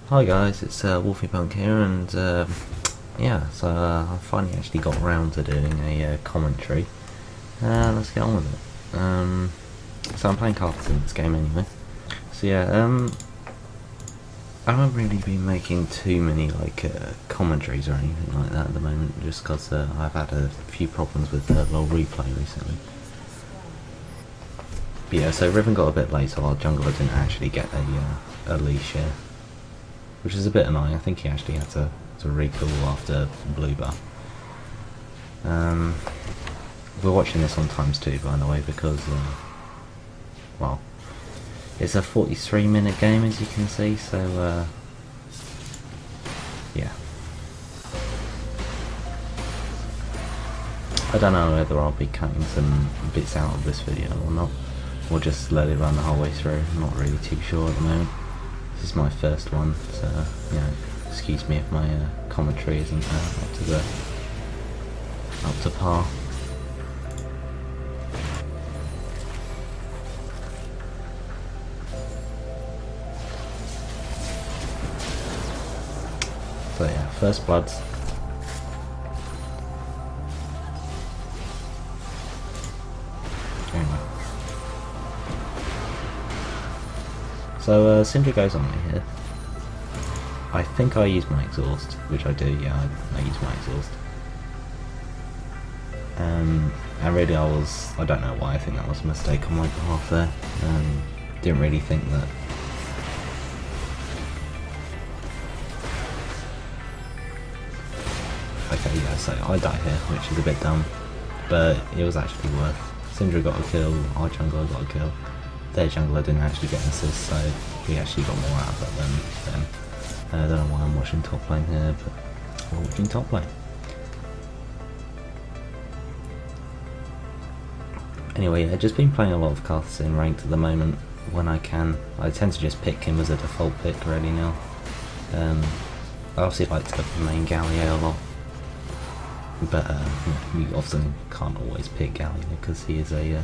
Hi guys, it's Wolfypunk here, and yeah, so I finally actually got around to doing a commentary. Let's get on with it. So I'm playing Karthus in this game anyway. So yeah, I haven't really been making too many commentaries or anything like that at the moment, just because I've had a few problems with LoL replay recently. But yeah, so Riven got a bit late, so our jungler didn't actually get a leash here, which is a bit annoying. I think he actually had to recool after blue buff. We're watching this on ×2, by the way, because well, it's a 43-minute game, as you can see, so yeah. I don't know whether I'll be cutting some bits out of this video or not, or just let it run the whole way through. I'm not really too sure at the moment. This is my first one, so you know, excuse me if my commentary isn't up to par. So yeah, first bloods. Anyway. So Syndra goes on me here. I think I use my exhaust, which I do, yeah, I use my exhaust. And really I don't know why, I think that was a mistake on my behalf there. Didn't really think that. Okay, yeah, so I die here, which is a bit dumb, but it was actually worth. Syndra got a kill, our jungler got a kill. Their jungler didn't actually get an assist, so we actually got more out of it than them. I don't know why I'm watching top lane here, but we're watching top lane. Anyway, I've just been playing a lot of Karthus in ranked at the moment when I can. I tend to just pick him as a default pick really now. I obviously like to main Gallia a lot, but you often can't always pick Gallia because he is a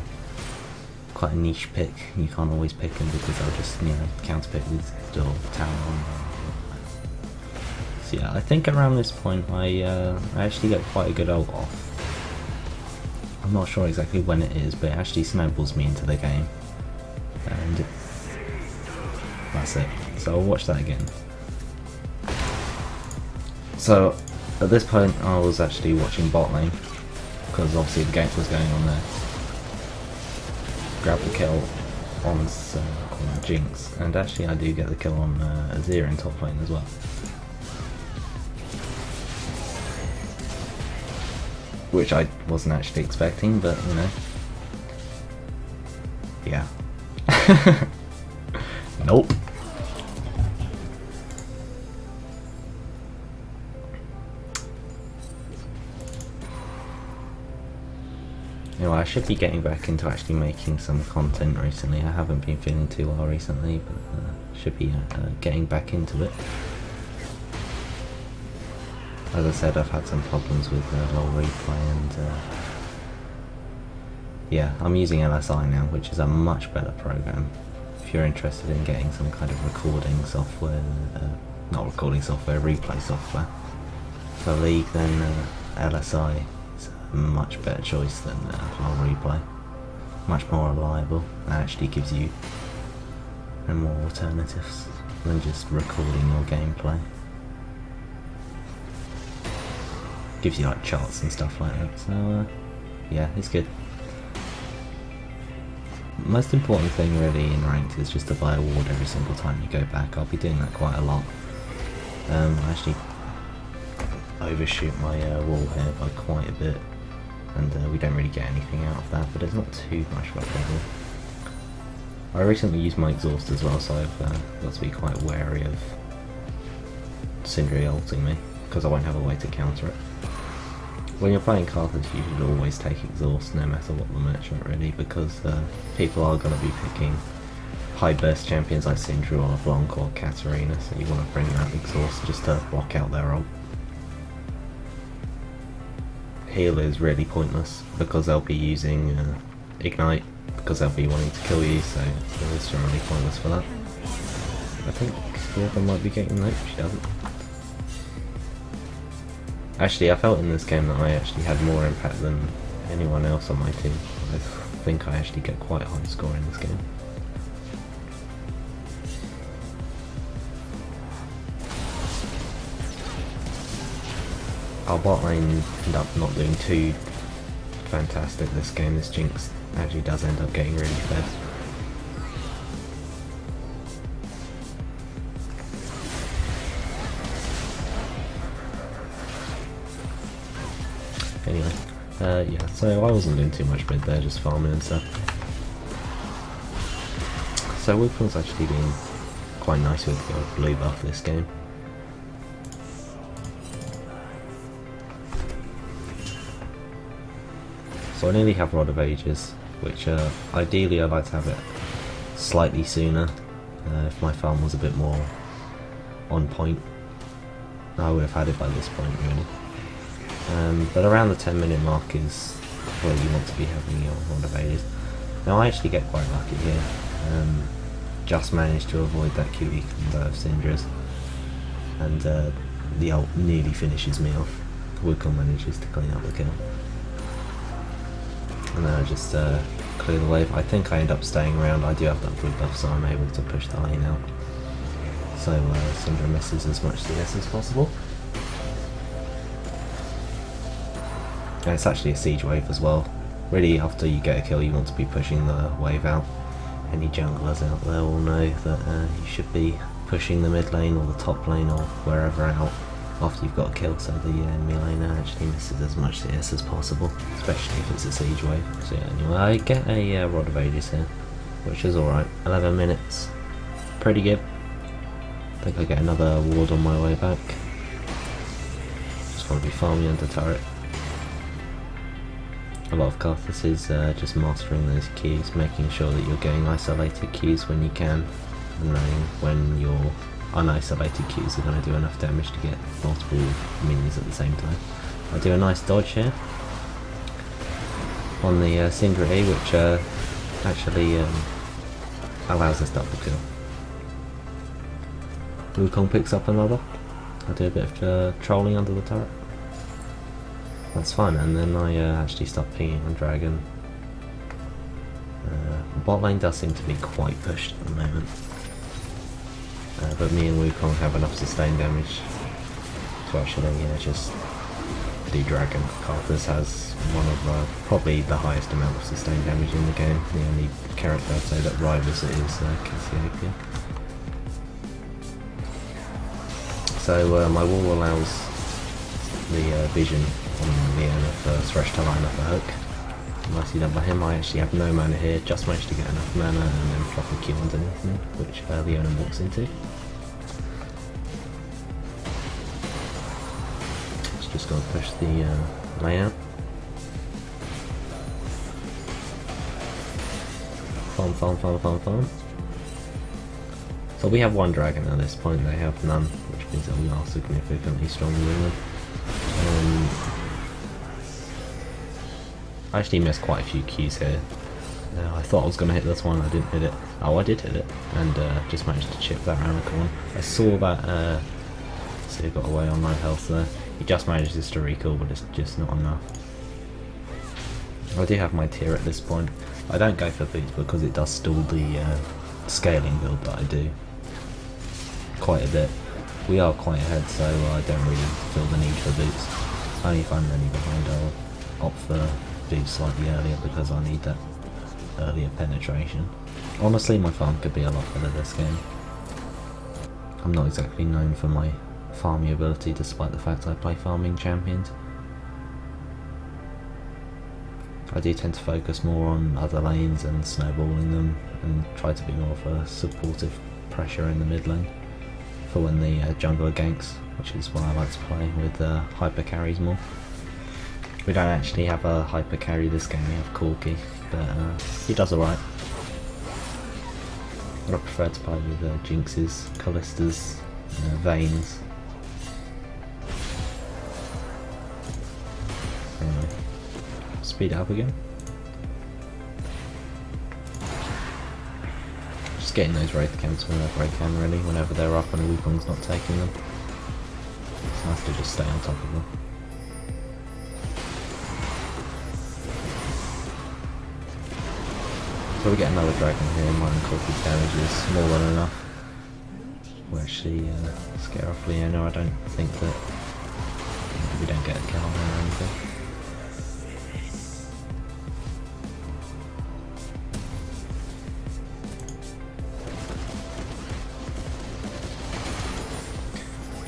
quite a niche pick. You can't always pick him because they'll just, you know, counter pick with or tower. So yeah, I think around this point I actually get quite a good ult off. I'm not sure exactly when it is, but it actually snowballs me into the game, and that's it. So I'll watch that again. So at this point I was actually watching bot lane, because obviously the game was going on there. Grab the kill on Jinx, and actually I do get the kill on Azir in top lane as well. Which I wasn't actually expecting, but you know. Yeah. Nope. Anyway, I should be getting back into actually making some content recently. I haven't been feeling too well recently, but should be getting back into it. As I said, I've had some problems with LoL replay, and yeah, I'm using LSI now, which is a much better program. If you're interested in getting some kind of recording software, not recording software, replay software for League, then LSI is a much better choice than LoL replay. Much more reliable, and actually gives you more alternatives than just recording your gameplay. Gives you like charts and stuff like that, so yeah, it's good. Most important thing really in ranked is just to buy a ward every single time you go back. I'll be doing that quite a lot. I actually overshoot my wall here by quite a bit, and we don't really get anything out of that, but it's not too much of a problem. I recently used my exhaust as well, so I've got to be quite wary of Syndra ulting me, because I won't have a way to counter it. When you're playing Karthus, you should always take exhaust no matter what the matchup really, because people are going to be picking high burst champions like Syndra or Blanc or Katarina, so you want to bring that exhaust just to block out their ult. Heal is really pointless because they'll be using Ignite, because they'll be wanting to kill you, so it's generally pointless for that. I think Thought I might be getting nope, she doesn't. Actually, I felt in this game that I actually had more impact than anyone else on my team. I think I actually get quite a high score in this game. Our bot lane ended up not doing too fantastic this game. This Jinx actually does end up getting really fed. Anyway, yeah, so I wasn't doing too much mid there, just farming and stuff. So Wolfypunk's actually been quite nice with the blue buff this game. So I nearly have Rod of Ages, which ideally I'd like to have it slightly sooner. If my farm was a bit more on point, I would have had it by this point really. But around the 10-minute mark is where you want to be having your Rod of Ages. Now I actually get quite lucky here. Just managed to avoid that QE combo of Syndra's, and the ult nearly finishes me off. Wukong manages to clean up the kill. And then I just clear the wave. I think I end up staying around. I do have that blue buff, so I'm able to push the lane out. So Syndra misses as much CS as possible. And it's actually a siege wave as well. Really, after you get a kill, you want to be pushing the wave out. Any junglers out there will know that you should be pushing the mid lane or the top lane or wherever out after you've got a kill, so the enemy laner actually misses as much CS as possible, especially if it's a siege wave. So yeah, anyway, I get a Rod of Ages here, which is alright. 11 minutes, pretty good. I think I get another ward on my way back. Just want to be farming under turret. A lot of Karthus is just mastering those Qs, making sure that you're getting isolated Qs when you can, and knowing when your unisolated Qs are going to do enough damage to get multiple minions at the same time. I do a nice dodge here on the Syndra E, which actually allows us double kill. Wukong picks up another. I do a bit of trolling under the turret. That's fine, and then I actually start pinging on Dragon. Bot lane does seem to be quite pushed at the moment. But me and Wukong have enough sustained damage to actually just do Dragon. Karthus has one of probably the highest amount of sustained damage in the game. The only character I'd say that rivals it is Cassiopeia. So my wall allows the vision on Leona for Thresh to line up a hook. Nicely done by him. I actually have no mana here, just managed to get enough mana and then flop a Q underneath me, which Leona walks into. Just got to push the layout. Farm, farm, farm, farm, farm. So we have one dragon at this point, they have none, which means that we are significantly stronger than them. I actually missed quite a few Qs here. I thought I was going to hit this one, I didn't hit it. Oh, I did hit it, and just managed to chip that around the corner. I saw that, see, I got away on 9 health there. He just manages to recall, but it's just not enough. I do have my tier at this point. I don't go for boots because it does stall the scaling build that I do quite a bit. We are quite ahead, so I don't really feel the need for boots. Only if I'm really behind, I'll opt for boots slightly earlier because I need that earlier penetration. Honestly, my farm could be a lot better this game. I'm not exactly known for my farming ability, despite the fact I play farming champions. I do tend to focus more on other lanes and snowballing them, and try to be more of a supportive pressure in the mid lane for when the jungler ganks, which is why I like to play with hyper carries more. We don't actually have a hyper carry this game, we have Corki, but he does alright. I prefer to play with Jinxes, Callistas, Vaynes. Anyway, speed it up again. Just getting those Wraith camps whenever I can, really, whenever they're up and Wolfypunk's not taking them. It's nice to just stay on top of them. So we get another dragon here, mine corporate damage is more than enough. We'll actually scare off Leona. I don't think that we don't get a kill on her or anything.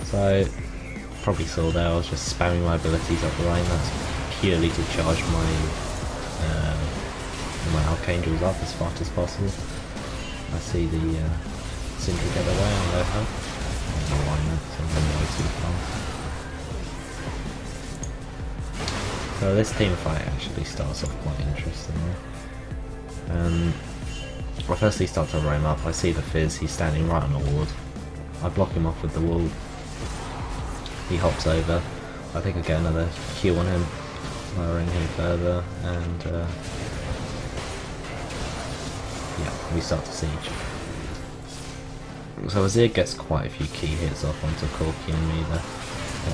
So, probably saw there, I was just spamming my abilities up the lane. That's purely to charge my Archangels up as fast as possible. I see the Syndra get away on low health. I don't know why not, so I'm going way too fast. So this team fight actually starts off quite interestingly. I firstly start to roam up, I see the Fizz, he's standing right on the ward. I block him off with the wall. He hops over. I think I get another Q on him, lowering him further, and yeah, we start to siege. So Azir gets quite a few key hits off onto Corki and me. The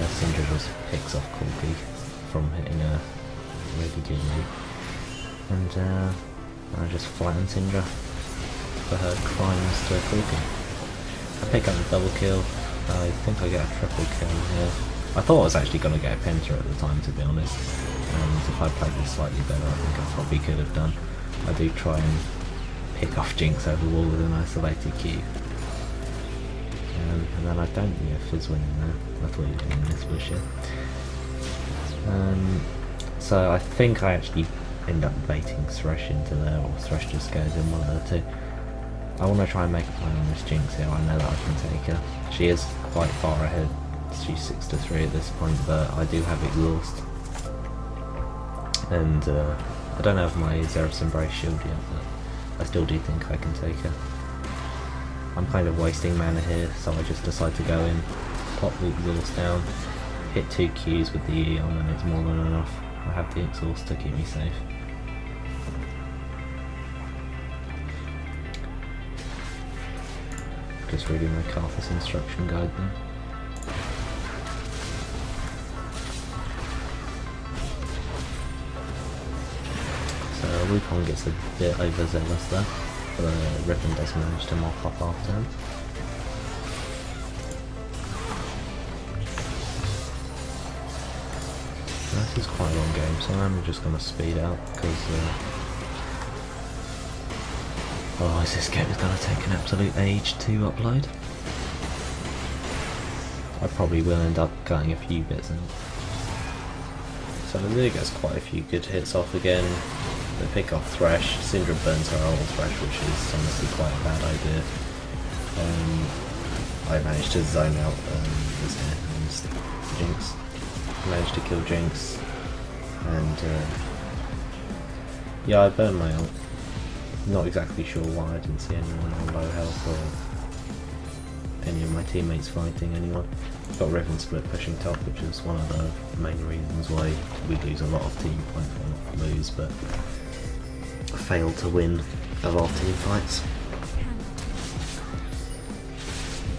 Syndra just picks off Corki from hitting her really dearly, and I just flatten Syndra for her crimes to Corki. I pick up the double kill. I think I get a triple kill here. I thought I was actually going to get a penta at the time, to be honest, and if I played this slightly better I think I probably could have done. I do try and pick off Jinx over the wall with an isolated Q. And then I don't, yeah, Fizz winning there. I thought he was winning this bush, yeah. So I think I actually end up baiting Thresh into there, or Thresh just goes in, one of the two. I want to try and make a plan on this Jinx here. I know that I can take her. She is quite far ahead. She's 6-3 at this point, but I do have exhaust. And I don't have my Xerath's Embrace shield yet, but I still do think I can take her. I'm kind of wasting mana here, so I just decide to go in, pop the exhaust down, hit 2 Qs with the E on, and it's more than enough. I have the exhaust to keep me safe. Just reading my Karthus instruction guide there. So Wolfypunk gets a bit overzealous there, but Riven does manage to mop up after him. This is quite a long game, so I'm just going to speed out because otherwise this game is going to take an absolute age to upload. I probably will end up cutting a few bits in. So Azir gets quite a few good hits off again. They pick off Thresh. Syndra burns her old Thresh, which is honestly quite a bad idea. I managed to zone out Jinx. Managed to kill Jinx, and yeah, I burned my ult. Not exactly sure why. I didn't see anyone on low health or any of my teammates fighting anyone. Got Riven split pushing top, which is one of the main reasons why we lose a lot of team fights. Well, not lose, but fail to win a lot of team fights.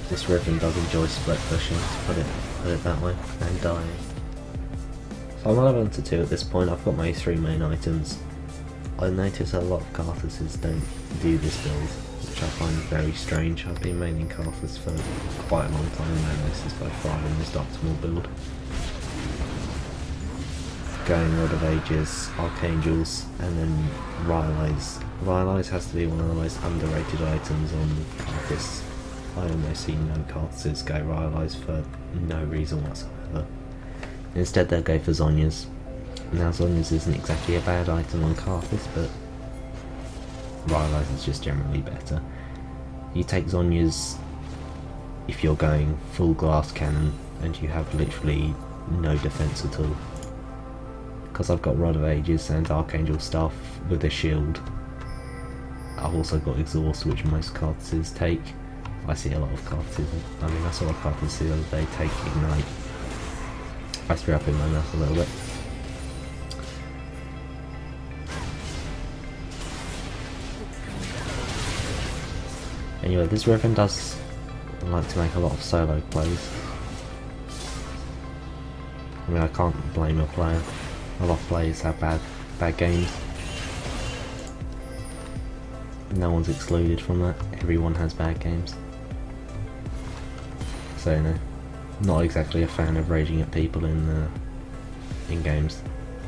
This Riven does enjoy split pushing, to put it that way, and dying. So I'm 11-2 at this point. I've got my 3 main items. I notice a lot of Karthuses don't do this build, which I find very strange. I've been maining Karthus for quite a long time now. This is by far the most optimal build. Going Rod of Ages, Archangels, and then Rylai's. Rylai's has to be one of the most underrated items on Karthus. I almost see no Karthuses go Rylai's for no reason whatsoever. Instead they'll go for Zhonya's. Now Zhonya's isn't exactly a bad item on Karthus, but Rylai's is just generally better. You take Zhonya's if you're going full glass cannon and you have literally no defense at all. Because I've got Rod of Ages and Archangel stuff with a shield. I've also got Exhaust, which most Karthuses take. I see a lot of Karthuses, I mean I saw a Karthus the other day take Ignite. I threw up in my mouth a little bit. Anyway, this Riven does like to make a lot of solo plays. I mean, I can't blame a player. A lot of players have bad games. No one's excluded from that. Everyone has bad games. So no, not exactly a fan of raging at people in games.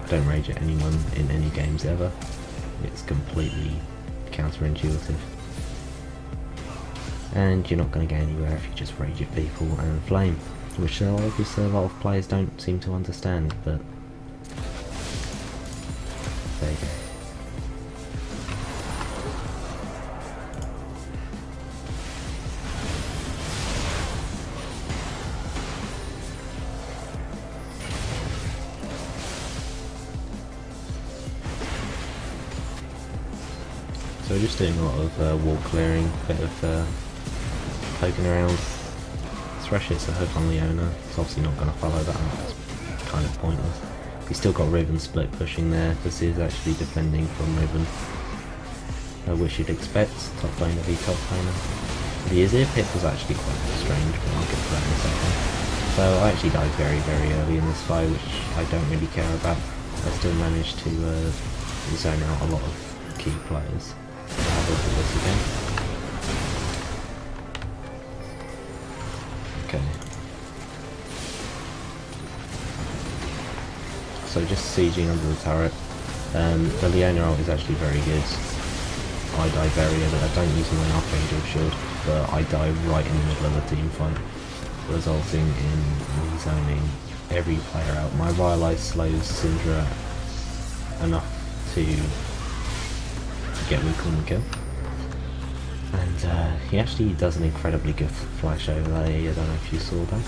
I don't rage at anyone in any games ever. It's completely counterintuitive. And you're not going to get anywhere if you just rage at people and flame, which obviously a lot of players don't seem to understand, but there you go. So we're just doing a lot of wall clearing, a bit of poking around. Thresh hits a hook on Leona, it's obviously not going to follow that up, it's kind of pointless. He's still got Riven split pushing there, because he is actually defending from Riven, which you'd expect, top laner v top laner. The Azir pick was actually quite strange, but I'll get to that in a second. So I actually died very, very early in this fight, which I don't really care about. I still managed to zone out a lot of key players. I'll have a look at this again. Okay. So just sieging under the turret. The Leona ult is actually very good. I die very early. I don't use my Archangel shield, but I die right in the middle of the team fight, resulting in me zoning every player out. My Rylai slows Syndra enough to get weak on the kill. And he actually does an incredibly good flash overlay, I don't know if you saw that.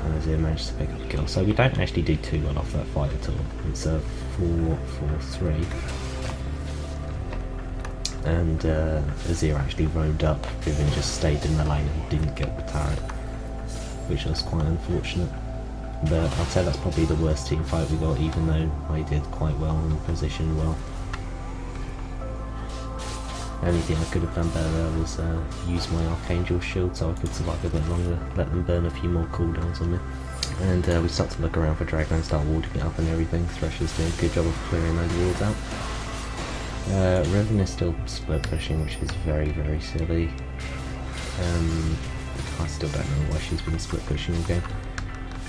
And Azir managed to pick up a kill. So we don't actually do too well off that fight at all. It's a 4-4-3. And Azir actually roamed up, Riven just stayed in the lane and didn't get the turret, which was quite unfortunate. But I'd say that's probably the worst team fight we got, even though I did quite well and positioned well. The only thing I could have done better there was use my Archangel shield so I could survive a bit longer, let them burn a few more cooldowns on me. And we start to look around for Dragon, start warding it up and everything. Thresh is doing a good job of clearing those walls out. Riven is still split pushing, which is very, very silly. I still don't know why she's been split pushing all game.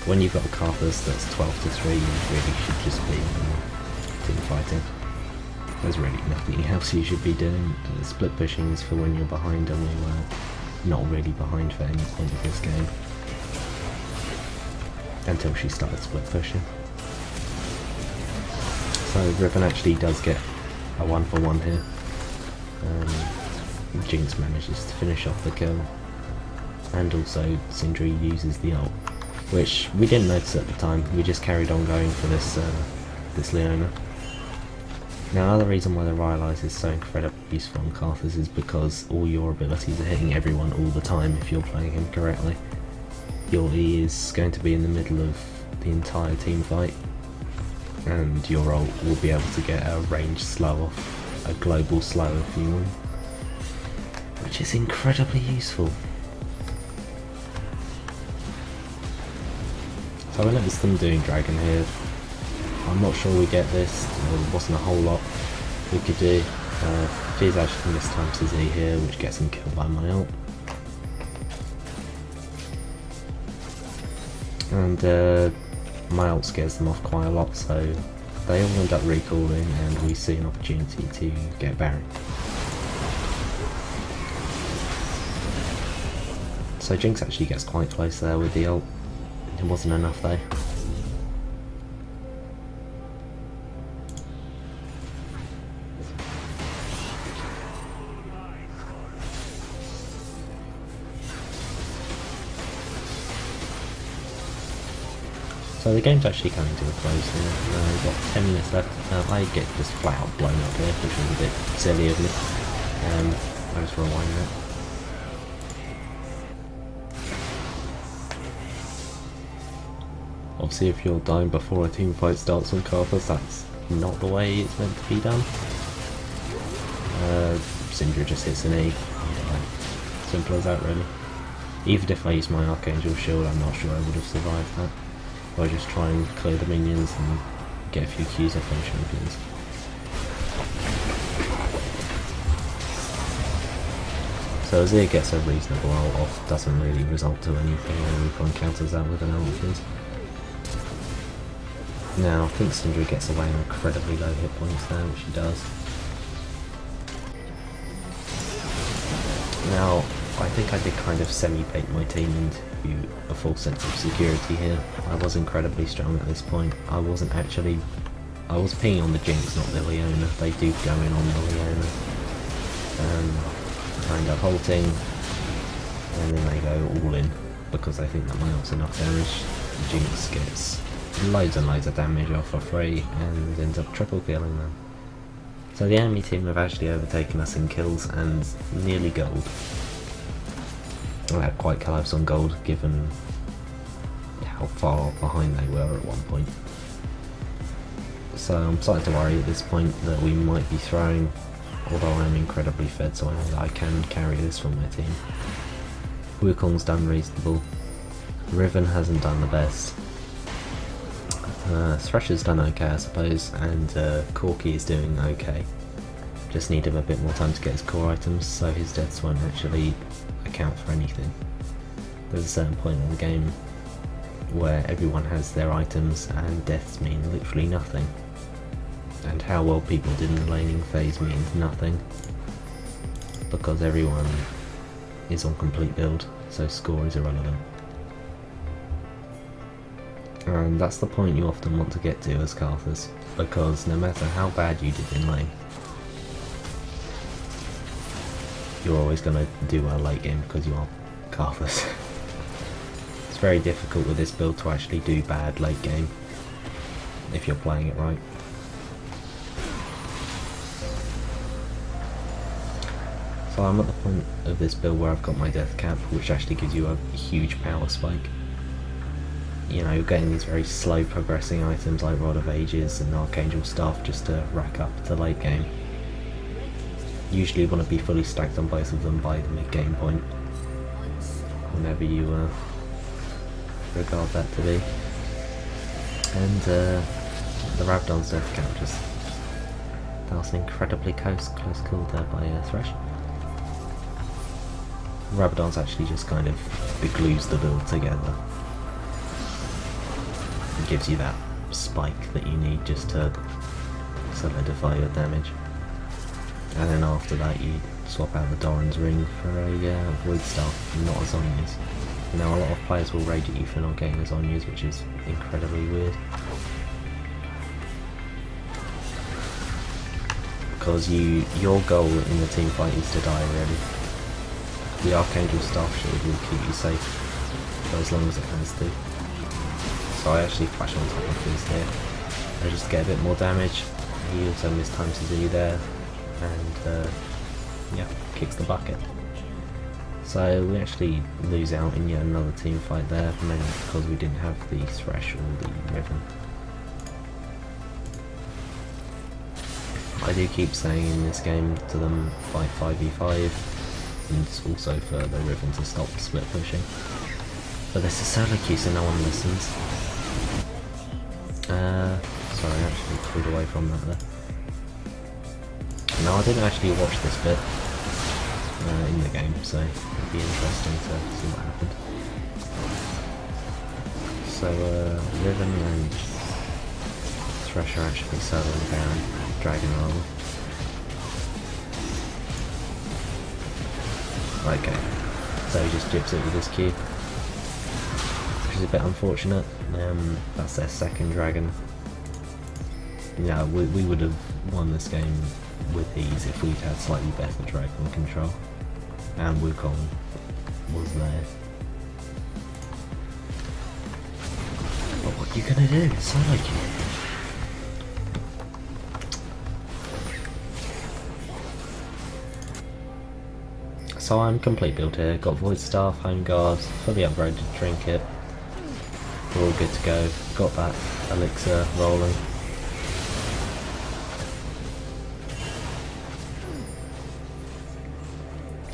When you've got a Karthus that's 12 to 3, you really should just be team fighting. There's really nothing else you should be doing. Split pushing is for when you're behind, and we were not really behind for any point of this game. Until she started split pushing. So Riven actually does get a 1-for-1 here. Jinx manages to finish off the kill. And also Syndra uses the ult, which we didn't notice at the time. We just carried on going for this Leona. Now another reason why the Rylai is so incredibly useful on Karthus is because all your abilities are hitting everyone all the time if you're playing him correctly. Your E is going to be in the middle of the entire team fight, and your ult will be able to get a range slow off, a global slow if you want, which is incredibly useful. So I noticed them doing Dragon here. I'm not sure we get this, there wasn't a whole lot we could do. Fizz actually mistimes his E here, which gets him killed by my ult. And my ult scares them off quite a lot, so they all end up recalling and we see an opportunity to get Baron. So Jinx actually gets quite close there with the ult. It wasn't enough though. So the game's actually coming to a close here. We've got 10 minutes left. I get just flat out blown up here, which was a bit silly of me. I'll just rewind that. Obviously if you're dying before a team fight starts on Karthus, that's not the way it's meant to be done. Syndra just hits an E, you die. Simple as that really. Even if I used my Archangel Shield, I'm not sure I would have survived that. Or just try and clear the minions and get a few Qs off on champions. So Azir gets a reasonable ult off, doesn't really result to anything, and Wukong counters that with an ult of his. Now I think Syndra gets away on incredibly low hit points there, which he does. Now I think I did kind of semi-bait my team into a false sense of security here. I was incredibly strong at this point. I was pinging on the Jinx, not the Leona. They do go in on the Leona. I end up halting, and then they go all in because they think that my ult's enough damage. Jinx gets loads and loads of damage off for free and ends up triple killing them. So the enemy team have actually overtaken us in kills and nearly gold. Well, quite close on gold given how far behind they were at one point. So I'm starting to worry at this point that we might be throwing, although I'm incredibly fed, so I know that I can carry this for my team. Wukong's done reasonable. Riven hasn't done the best. Thresher's done okay, I suppose, and Corki is doing okay. Just need him a bit more time to get his core items, so his deaths won't actually account for anything. There's a certain point in the game where everyone has their items and deaths mean literally nothing. And how well people did in the laning phase means nothing, because everyone is on complete build, so score is irrelevant. And that's the point you often want to get to as Karthus, because no matter how bad you did in lane, you're always going to do well late game because you are Karthus. It's very difficult with this build to actually do bad late game, if you're playing it right. So I'm at the point of this build where I've got my death cap, which actually gives you a huge power spike. You know, you're getting these very slow progressing items like Rod of Ages and Archangel Staff just to rack up to late game. Usually you want to be fully stacked on both of them by the mid game point, whenever you regard that to be. And the Rabdon's death cap that was an incredibly close call there by Thresh. Rabadon's actually just kind of glues the build together. It gives you that spike that you need just to solidify your damage. And then after that you swap out the Doran's Ring for a Void Staff, not a Zhonya's. Now a lot of players will rage at you for not getting a Zhonya's, which is incredibly weird. Because your goal in the team fight is to die already. The Archangel Staff Shield will keep you safe for as long as it has to. So I actually flash on top of Fizz here. I just get a bit more damage. He also mistimes his E there, and yeah, kicks the bucket. So we actually lose out in yet another team fight there, mainly because we didn't have the Thresh or the Riven. I do keep saying in this game to them fight 5v5, and also for the Riven to stop split pushing. But there's a solo queue, so no one listens. Sorry, I actually pulled away from that there. No, I didn't actually watch this bit in the game, so it'd be interesting to see what happened. So Riven and Thresh are actually soloing down Dragon Armor. Okay, so he just jibs it with his Q, which is a bit unfortunate. That's their second dragon. Yeah, we would have won this game with ease if we'd had slightly better dragon control, and Wukong was there. But what are you gonna do? Solo queue. So I'm complete build here, got Void Staff, Home Guard, fully upgraded Trinket, we're all good to go, got that Elixir rolling.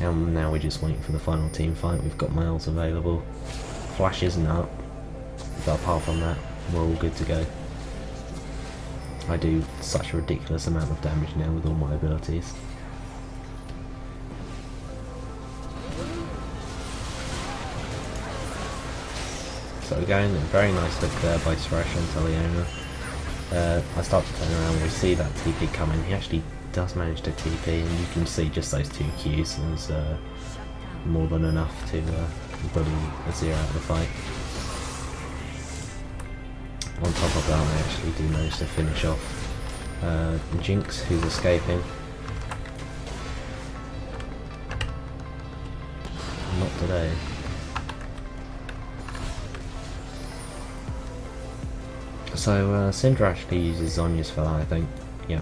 And now we're just waiting for the final team fight. We've got miles available. Flash isn't up, but apart from that, we're all good to go. I do such a ridiculous amount of damage now with all my abilities. So again, a very nice look there by Thresh onto Leona. I start to turn around, we see that TP coming. He actually does manage to TP, and you can see just those 2 Qs as more than enough to bully Azir out of the fight. On top of that, I actually do manage to finish off Jinx, who's escaping. Not today. So Syndra actually uses Zhonya's for that, I think. Yeah.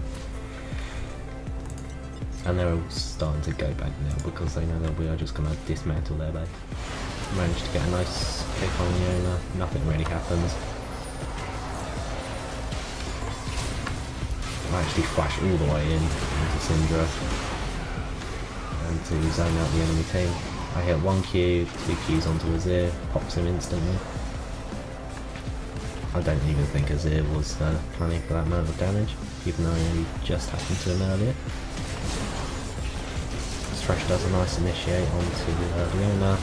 And they're all starting to go back now because they know that we are just going to dismantle their base. Managed to get a nice kick on Leona. Nothing really happens. I actually flash all the way in into Syndra and to zone out the enemy team. I hit 1 Q, 2 Qs onto Azir, pops him instantly. I don't even think Azir was planning for that amount of damage, even though he just happened to him earlier. Thresh does a nice initiate onto Leona.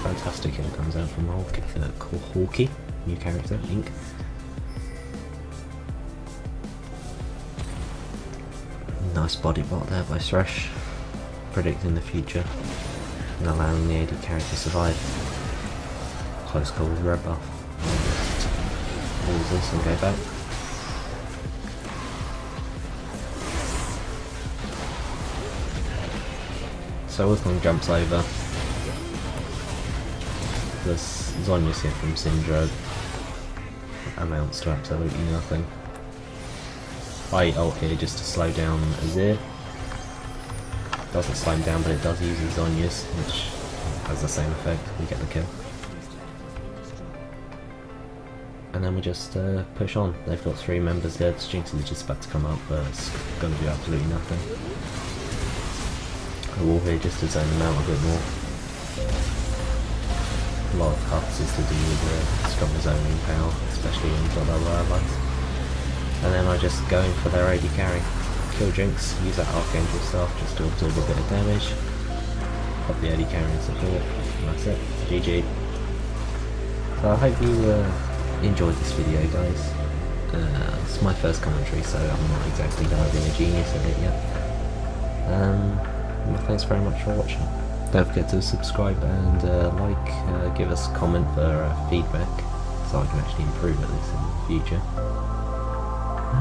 Fantastic kill comes out from Hawkeye, new character, Ink. Nice body bot there by Thresh, predicting the future and allowing the AD carry to survive. Close call with red buff. Pause this and go back. So Wolfypunk jumps over. The Zhonya's hit from Syndra amounts to absolutely nothing. I ult here just to slow down Azir. Doesn't slow him down, but it does use his Zhonya's, which has the same effect. We get the kill. And then we just push on. They've got 3 members there. Jinx is just about to come up, but it's going to do absolutely nothing. A wall here just to zone them out a bit more. A lot of Karthus is to do with stronger zoning power, especially when you've got other allies. And then I just go in for their AD carry. Kill Jinx, use that Archangel staff just to absorb a bit of damage. Pop the AD carry and support, and that's it. GG. So I hope you enjoyed this video, guys. It's my first commentary, so I'm not exactly being a genius at it yet. Well, thanks very much for watching. Don't forget to subscribe and give us a comment for feedback, so I can actually improve at this in the future.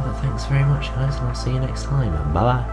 But thanks very much, guys, and I'll see you next time. Bye bye.